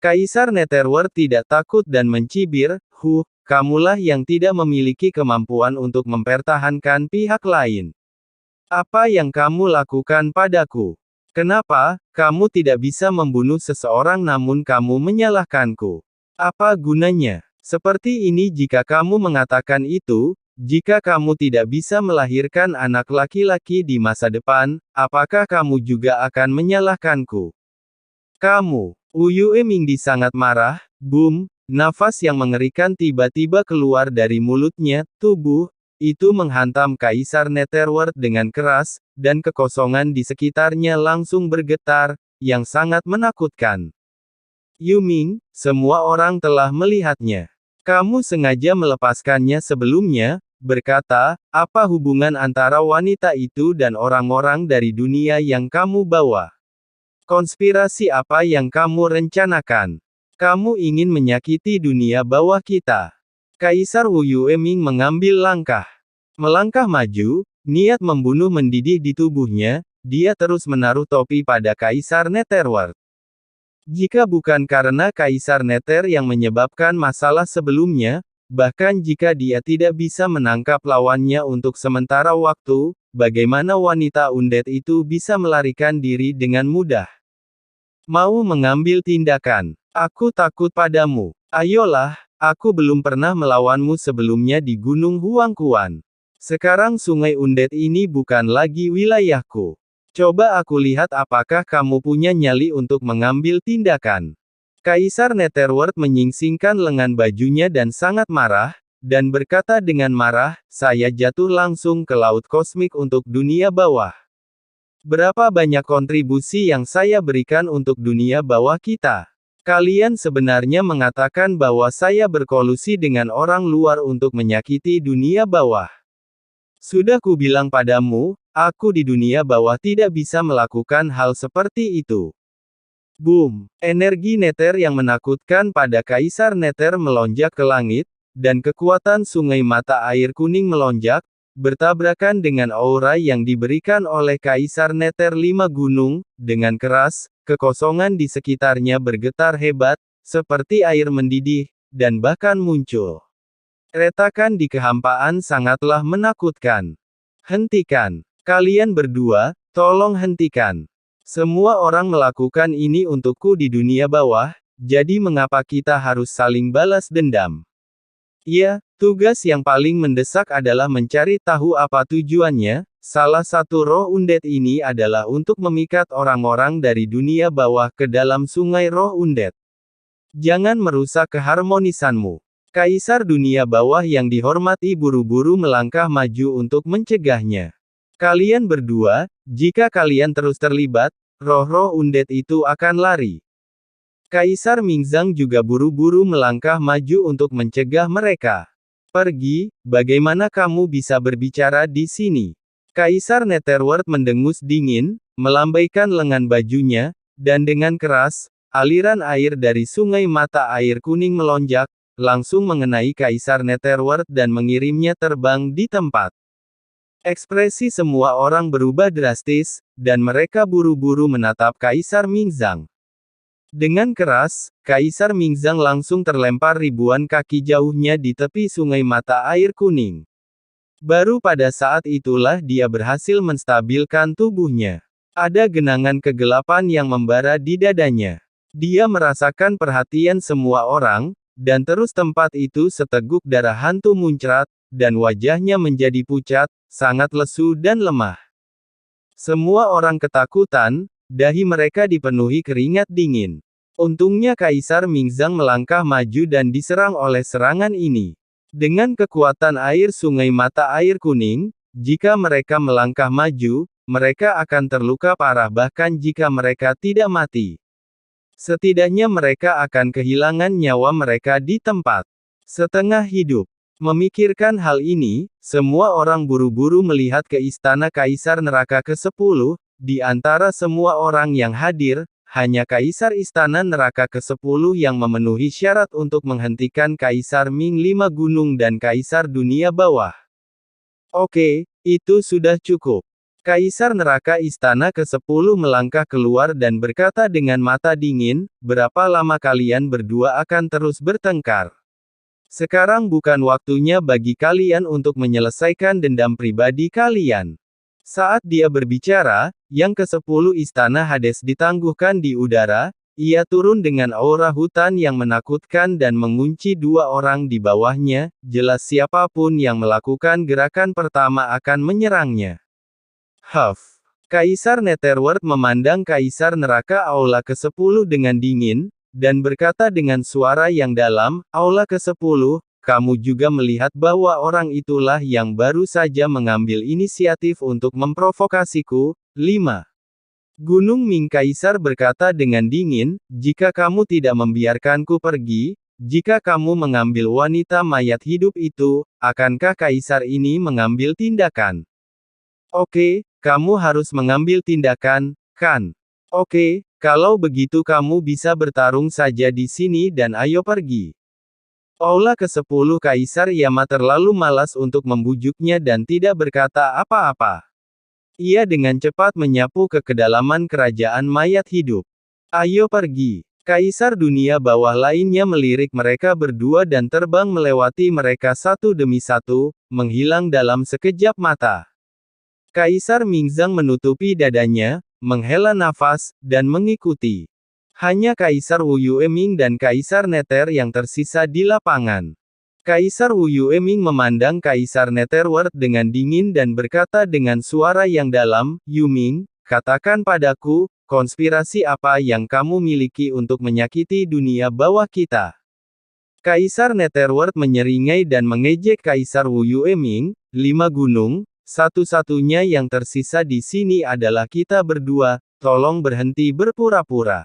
Kaisar Netherworld tidak takut dan mencibir, kamulah yang tidak memiliki kemampuan untuk mempertahankan pihak lain. Apa yang kamu lakukan padaku? Kenapa kamu tidak bisa membunuh seseorang namun kamu menyalahkanku? Apa gunanya? Seperti ini jika kamu mengatakan itu, jika kamu tidak bisa melahirkan anak laki-laki di masa depan, apakah kamu juga akan menyalahkanku? Kamu. Wu Mingdi sangat marah, nafas yang mengerikan tiba-tiba keluar dari mulutnya, tubuh itu menghantam Kaisar Netherworld dengan keras, dan kekosongan di sekitarnya langsung bergetar, yang sangat menakutkan. Yuming, semua orang telah melihatnya. Kamu sengaja melepaskannya sebelumnya, berkata, apa hubungan antara wanita itu dan orang-orang dari dunia yang kamu bawa? Konspirasi apa yang kamu rencanakan? Kamu ingin menyakiti dunia bawah kita. Kaisar Wu Yueming mengambil langkah. Melangkah maju, niat membunuh mendidih di tubuhnya, dia terus menaruh topi pada Kaisar Netherworld. Jika bukan karena Kaisar Nether yang menyebabkan masalah sebelumnya, bahkan jika dia tidak bisa menangkap lawannya untuk sementara waktu, bagaimana wanita undead itu bisa melarikan diri dengan mudah? Mau mengambil tindakan. Aku takut padamu. Ayolah, aku belum pernah melawanmu sebelumnya di Gunung Huangquan. Sekarang sungai undead ini bukan lagi wilayahku. Coba aku lihat apakah kamu punya nyali untuk mengambil tindakan. Kaisar Netherworld menyingsingkan lengan bajunya dan sangat marah, dan berkata dengan marah, saya jatuh langsung ke laut kosmik untuk dunia bawah. Berapa banyak kontribusi yang saya berikan untuk dunia bawah kita? Kalian sebenarnya mengatakan bahwa saya berkolusi dengan orang luar untuk menyakiti dunia bawah. Sudah kubilang padamu, aku di dunia bawah tidak bisa melakukan hal seperti itu. Energi Nether yang menakutkan pada Kaisar Nether melonjak ke langit, dan kekuatan sungai mata air kuning melonjak, bertabrakan dengan aura yang diberikan oleh Kaisar Nether lima gunung, dengan keras, kekosongan di sekitarnya bergetar hebat, seperti air mendidih, dan bahkan muncul. Retakan di kehampaan sangatlah menakutkan. Hentikan. Kalian berdua, tolong hentikan. Semua orang melakukan ini untukku di dunia bawah, jadi mengapa kita harus saling balas dendam? Ya, tugas yang paling mendesak adalah mencari tahu apa tujuannya. Salah satu roh undead ini adalah untuk memikat orang-orang dari dunia bawah ke dalam sungai roh undead. Jangan merusak keharmonisanmu. Kaisar dunia bawah yang dihormati buru-buru melangkah maju untuk mencegahnya. Kalian berdua, jika kalian terus terlibat, roh-roh undead itu akan lari. Kaisar Mingzang juga buru-buru melangkah maju untuk mencegah mereka. Pergi, bagaimana kamu bisa berbicara di sini? Kaisar Netherworld mendengus dingin, melambaikan lengan bajunya, dan dengan keras, aliran air dari sungai mata air kuning melonjak, langsung mengenai Kaisar Netherworld dan mengirimnya terbang di tempat. Ekspresi semua orang berubah drastis, dan mereka buru-buru menatap Kaisar Mingzang. Dengan keras, Kaisar Mingzang langsung terlempar ribuan kaki jauhnya di tepi sungai mata air kuning. Baru pada saat itulah dia berhasil menstabilkan tubuhnya. Ada genangan kegelapan yang membara di dadanya. Dia merasakan perhatian semua orang, dan terus tempat itu seteguk darah hantu muncrat, dan wajahnya menjadi pucat, sangat lesu dan lemah. Semua orang ketakutan, dahi mereka dipenuhi keringat dingin. Untungnya Kaisar Mingzang melangkah maju dan diserang oleh serangan ini. Dengan kekuatan air sungai mata air kuning, jika mereka melangkah maju, mereka akan terluka parah bahkan jika mereka tidak mati. Setidaknya mereka akan kehilangan nyawa mereka di tempat. Setengah hidup. Memikirkan hal ini, semua orang buru-buru melihat ke istana Kaisar Neraka ke-10, di antara semua orang yang hadir, hanya Kaisar Istana Neraka ke-10 yang memenuhi syarat untuk menghentikan Kaisar Ming Lima Gunung dan Kaisar Dunia Bawah. Oke, itu sudah cukup. Kaisar neraka istana ke-10 melangkah keluar dan berkata dengan mata dingin, berapa lama kalian berdua akan terus bertengkar? Sekarang bukan waktunya bagi kalian untuk menyelesaikan dendam pribadi kalian. Saat dia berbicara, yang ke-10 istana Hades ditangguhkan di udara, ia turun dengan aura hutan yang menakutkan dan mengunci dua orang di bawahnya, jelas siapapun yang melakukan gerakan pertama akan menyerangnya. Huff. Kaisar Netherworld memandang Kaisar Neraka Aula ke-10 dengan dingin, dan berkata dengan suara yang dalam, Aula ke-10, kamu juga melihat bahwa orang itulah yang baru saja mengambil inisiatif untuk memprovokasiku. 5. Gunung Ming Kaisar berkata dengan dingin, jika kamu tidak membiarkanku pergi, jika kamu mengambil wanita mayat hidup itu, akankah Kaisar ini mengambil tindakan? Oke, kamu harus mengambil tindakan, kan? Oke, kalau begitu kamu bisa bertarung saja di sini dan ayo pergi. Aula ke-10 Kaisar Yama terlalu malas untuk membujuknya dan tidak berkata apa-apa. Ia dengan cepat menyapu ke kedalaman kerajaan mayat hidup. Ayo pergi. Kaisar dunia bawah lainnya melirik mereka berdua dan terbang melewati mereka satu demi satu, menghilang dalam sekejap mata. Kaisar Mingzang menutupi dadanya, menghela nafas, dan mengikuti. Hanya Kaisar Wu Yueming dan Kaisar Nether yang tersisa di lapangan. Kaisar Wu Yueming memandang Kaisar Netherworld dengan dingin dan berkata dengan suara yang dalam, Yuming, katakan padaku, konspirasi apa yang kamu miliki untuk menyakiti dunia bawah kita? Kaisar Netherworld menyeringai dan mengejek Kaisar Wu Yueming, 5 gunung, satu-satunya yang tersisa di sini adalah kita berdua, tolong berhenti berpura-pura.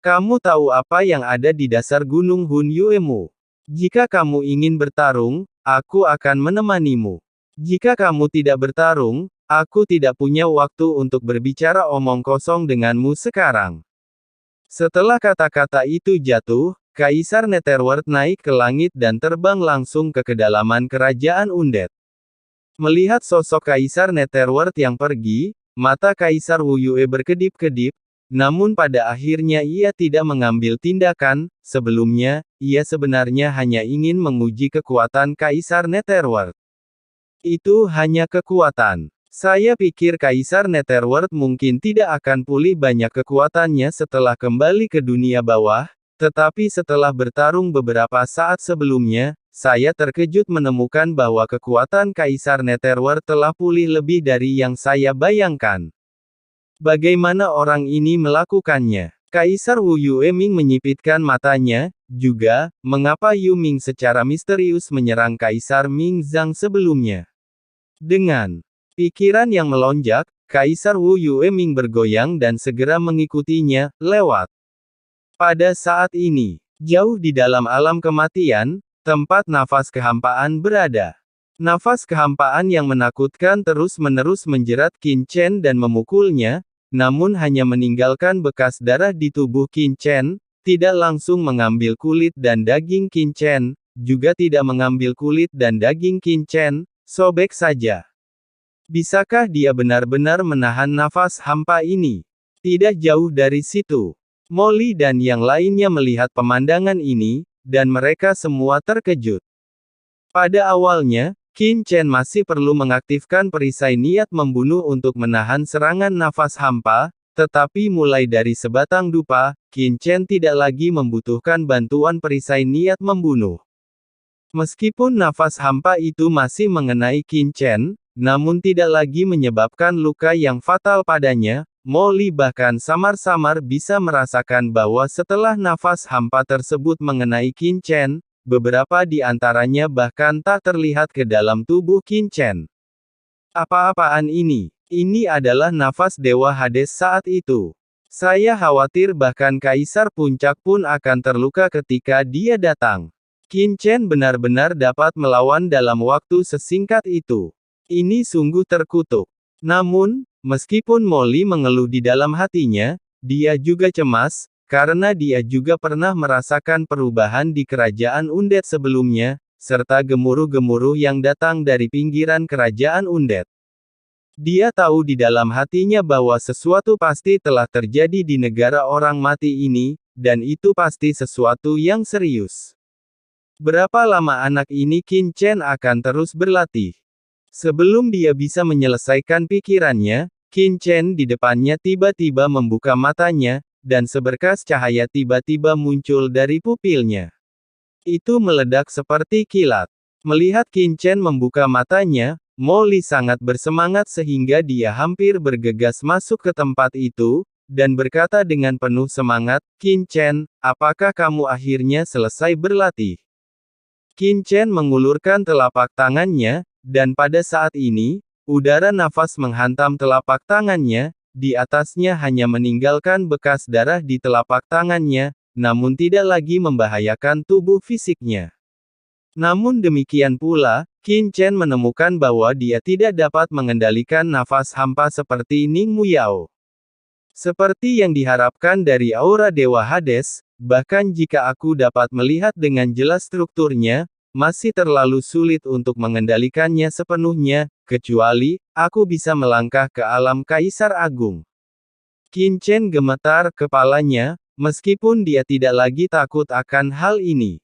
Kamu tahu apa yang ada di dasar gunung Hun Yuemu? Jika kamu ingin bertarung, aku akan menemanimu. Jika kamu tidak bertarung, aku tidak punya waktu untuk berbicara omong kosong denganmu sekarang. Setelah kata-kata itu jatuh, Kaisar Netherworld naik ke langit dan terbang langsung ke kedalaman kerajaan Undead. Melihat sosok Kaisar Netherworld yang pergi, mata Kaisar Wu Yue berkedip-kedip, namun pada akhirnya ia tidak mengambil tindakan. Sebelumnya, ia sebenarnya hanya ingin menguji kekuatan Kaisar Netherworld. Itu hanya kekuatan. Saya pikir Kaisar Netherworld mungkin tidak akan pulih banyak kekuatannya setelah kembali ke dunia bawah, tetapi setelah bertarung beberapa saat sebelumnya, saya terkejut menemukan bahwa kekuatan Kaisar Netherworld telah pulih lebih dari yang saya bayangkan. Bagaimana orang ini melakukannya? Kaisar Wu Yueming menyipitkan matanya, juga, mengapa Yu Ming secara misterius menyerang Kaisar Mingzang sebelumnya? Dengan pikiran yang melonjak, Kaisar Wu Yueming bergoyang dan segera mengikutinya, lewat. Pada saat ini, jauh di dalam alam kematian, tempat nafas kehampaan berada. Nafas kehampaan yang menakutkan terus-menerus menjerat Qin Chen dan memukulnya, namun hanya meninggalkan bekas darah di tubuh Qin Chen, tidak langsung mengambil kulit dan daging Qin Chen, juga tidak mengambil kulit dan daging Qin Chen, sobek saja. Bisakah dia benar-benar menahan nafas hampa ini? Tidak jauh dari situ. Molly dan yang lainnya melihat pemandangan ini, dan mereka semua terkejut. Pada awalnya, Qin Chen masih perlu mengaktifkan perisai niat membunuh untuk menahan serangan nafas hampa, tetapi mulai dari sebatang dupa, Qin Chen tidak lagi membutuhkan bantuan perisai niat membunuh. Meskipun nafas hampa itu masih mengenai Qin Chen, namun tidak lagi menyebabkan luka yang fatal padanya, Molly bahkan samar-samar bisa merasakan bahwa setelah nafas hampa tersebut mengenai Qin Chen, beberapa di antaranya bahkan tak terlihat ke dalam tubuh Qin Chen. Apa-apaan ini? Ini adalah nafas Dewa Hades saat itu. Saya khawatir bahkan Kaisar Puncak pun akan terluka ketika dia datang. Qin Chen benar-benar dapat melawan dalam waktu sesingkat itu. Ini sungguh terkutuk. Namun, meskipun Molly mengeluh di dalam hatinya, dia juga cemas, karena dia juga pernah merasakan perubahan di kerajaan Undead sebelumnya, serta gemuruh-gemuruh yang datang dari pinggiran kerajaan Undead. Dia tahu di dalam hatinya bahwa sesuatu pasti telah terjadi di negara orang mati ini, dan itu pasti sesuatu yang serius. Berapa lama anak ini Qin Chen akan terus berlatih? Sebelum dia bisa menyelesaikan pikirannya, Qin Chen di depannya tiba-tiba membuka matanya, dan seberkas cahaya tiba-tiba muncul dari pupilnya. Itu meledak seperti kilat. Melihat Qin Chen membuka matanya, Mo Li sangat bersemangat sehingga dia hampir bergegas masuk ke tempat itu, dan berkata dengan penuh semangat, "Qin Chen, apakah kamu akhirnya selesai berlatih?" Qin Chen mengulurkan telapak tangannya, dan pada saat ini, udara nafas menghantam telapak tangannya, di atasnya hanya meninggalkan bekas darah di telapak tangannya, namun tidak lagi membahayakan tubuh fisiknya. Namun demikian pula, Qin Chen menemukan bahwa dia tidak dapat mengendalikan nafas hampa seperti Ning Muyao. Seperti yang diharapkan dari aura Dewa Hades, bahkan jika aku dapat melihat dengan jelas strukturnya, masih terlalu sulit untuk mengendalikannya sepenuhnya, kecuali, aku bisa melangkah ke alam Kaisar Agung. Qin Chen gemetar kepalanya, meskipun dia tidak lagi takut akan hal ini.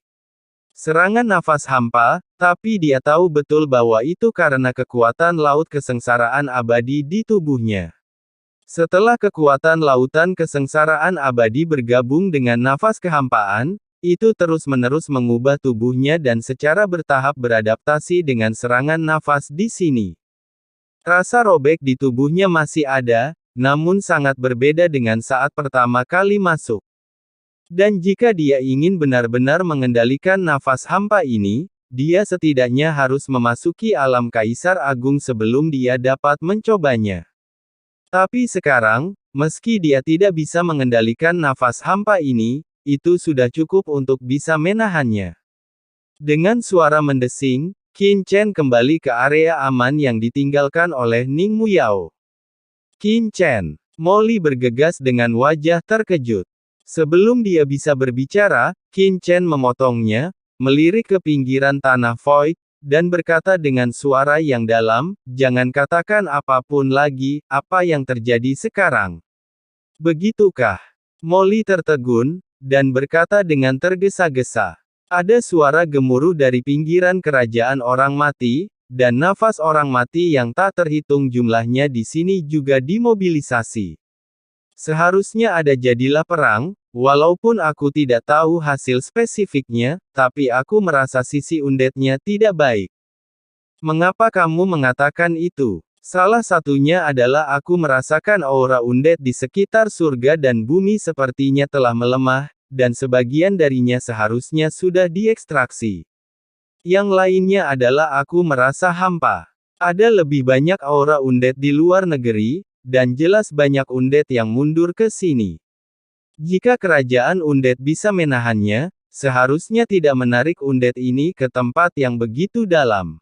Serangan nafas hampa, tapi dia tahu betul bahwa itu karena kekuatan laut kesengsaraan abadi di tubuhnya. Setelah kekuatan lautan kesengsaraan abadi bergabung dengan nafas kehampaan, itu terus-menerus mengubah tubuhnya dan secara bertahap beradaptasi dengan serangan nafas di sini. Rasa robek di tubuhnya masih ada, namun sangat berbeda dengan saat pertama kali masuk. Dan jika dia ingin benar-benar mengendalikan nafas hampa ini, dia setidaknya harus memasuki alam Kaisar Agung sebelum dia dapat mencobanya. Tapi sekarang, meski dia tidak bisa mengendalikan nafas hampa ini, itu sudah cukup untuk bisa menahannya. Dengan suara mendesing, Qin Chen kembali ke area aman yang ditinggalkan oleh Ning Muyao. Qin Chen, Mo Li bergegas dengan wajah terkejut. Sebelum dia bisa berbicara, Qin Chen memotongnya, melirik ke pinggiran tanah void, dan berkata dengan suara yang dalam, "Jangan katakan apapun lagi, apa yang terjadi sekarang." "Begitukah?" Mo Li tertegun, dan berkata dengan tergesa-gesa. Ada suara gemuruh dari pinggiran kerajaan orang mati, dan nafas orang mati yang tak terhitung jumlahnya di sini juga dimobilisasi. Seharusnya ada jadilah perang, walaupun aku tidak tahu hasil spesifiknya, tapi aku merasa sisi undetnya tidak baik. Mengapa kamu mengatakan itu? Salah satunya adalah aku merasakan aura undead di sekitar surga dan bumi sepertinya telah melemah, dan sebagian darinya seharusnya sudah diekstraksi. Yang lainnya adalah aku merasa hampa. Ada lebih banyak aura undead di luar negeri, dan jelas banyak undead yang mundur ke sini. Jika kerajaan undead bisa menahannya, seharusnya tidak menarik undead ini ke tempat yang begitu dalam.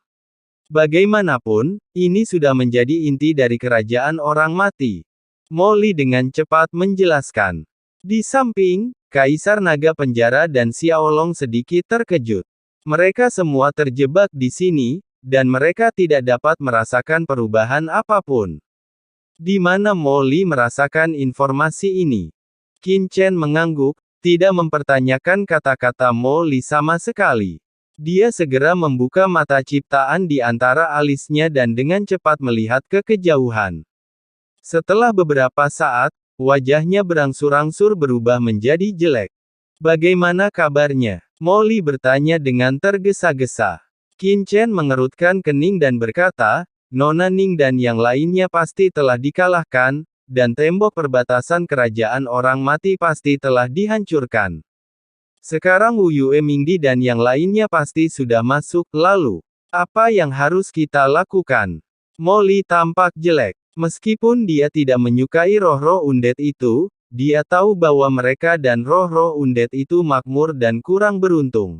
Bagaimanapun, ini sudah menjadi inti dari kerajaan orang mati. Mo Li dengan cepat menjelaskan. Di samping, Kaisar Naga Penjara dan Xiaolong sedikit terkejut. Mereka semua terjebak di sini, dan mereka tidak dapat merasakan perubahan apapun. Di mana Mo Li merasakan informasi ini? Qin Chen mengangguk, tidak mempertanyakan kata-kata Mo Li sama sekali. Dia segera membuka mata ciptaan di antara alisnya dan dengan cepat melihat ke kejauhan. Setelah beberapa saat, wajahnya berangsur-angsur berubah menjadi jelek. "Bagaimana kabarnya?" Mo Li bertanya dengan tergesa-gesa. Qin Chen mengerutkan kening dan berkata, "Nona Ning dan yang lainnya pasti telah dikalahkan, dan tembok perbatasan kerajaan orang mati pasti telah dihancurkan. Sekarang Wu Yue Mingdi dan yang lainnya pasti sudah masuk, lalu, apa yang harus kita lakukan?" Mo Li tampak jelek. Meskipun dia tidak menyukai roh-roh undead itu, dia tahu bahwa mereka dan roh-roh undead itu makmur dan kurang beruntung.